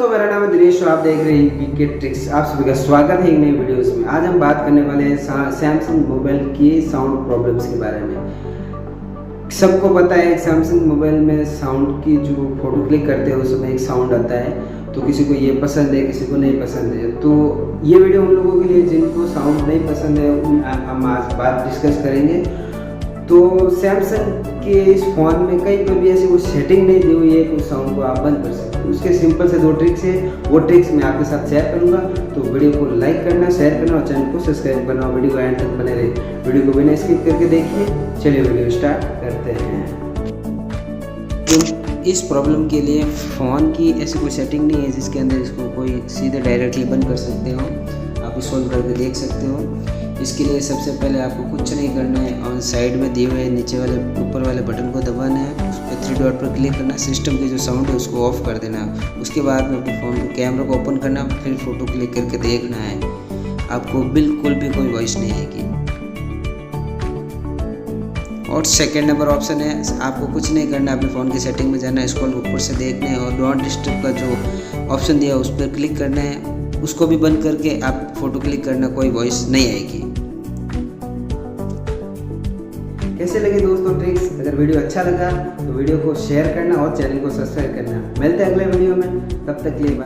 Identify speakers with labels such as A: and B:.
A: दोस्तों, मेरा नाम है दिनेश और आप देख रहे हैं पीके ट्रिक्स। आप सभी का स्वागत है एक नई वीडियोस में। आज हम बात करने वाले हैं सैमसंग मोबाइल की साउंड प्रॉब्लम्स के बारे में। सबको पता है सैमसंग मोबाइल में साउंड की जो फोटो क्लिक करते हैं उसमें एक साउंड आता है, तो किसी को ये पसंद है, किसी को नहीं पसंद है। तो ये वीडियो उन लोगों के लिए जिनको साउंड नहीं पसंद है, हम आज बात डिस्कस करेंगे। तो सैमसंग के इस फ़ोन में कहीं पर भी ऐसी कोई सेटिंग नहीं दी हुई है कि उस साउंड को आप बंद कर सकते हो। उसके सिंपल से 2 ट्रिक्स है, वो ट्रिक्स मैं आपके साथ शेयर करूंगा। तो वीडियो को लाइक करना, शेयर करना और चैनल को सब्सक्राइब करना। वीडियो को एंड तक बने रहे, वीडियो को बिना स्किप करके देखिए। चलिए वीडियो स्टार्ट करते हैं। तो इस प्रॉब्लम के लिए फ़ोन की ऐसी कोई सेटिंग नहीं है जिसके अंदर इसको कोई सीधे डायरेक्टली बंद कर सकते हो। आप सॉल्व करके देख सकते हो। इसके लिए सबसे पहले आपको कुछ नहीं करना है, ऑन साइड में दिए हुए नीचे वाले ऊपर वाले बटन को दबाना है, उस पर 3 डॉट पर क्लिक करना, सिस्टम की जो साउंड है उसको ऑफ कर देना। उसके बाद में अपने फ़ोन को कैमरा को ओपन करना, फिर फ़ोटो क्लिक करके देखना है। आपको बिल्कुल भी कोई वॉइस नहीं आएगी। और सेकेंड नंबर ऑप्शन है, आपको कुछ नहीं करना, अपने फ़ोन की सेटिंग में जाना है, स्क्रॉल ऊपर से देखना है और डोंट डिस्टर्ब का जो ऑप्शन दिया है उस पर क्लिक करना है। उसको भी बंद करके आप फ़ोटो क्लिक करना, कोई वॉइस नहीं आएगी। कैसे लगे दोस्तों ट्रिक्स? अगर वीडियो अच्छा लगा तो वीडियो को शेयर करना और चैनल को सब्सक्राइब करना। मिलते हैं अगले वीडियो में, तब तक के लिए।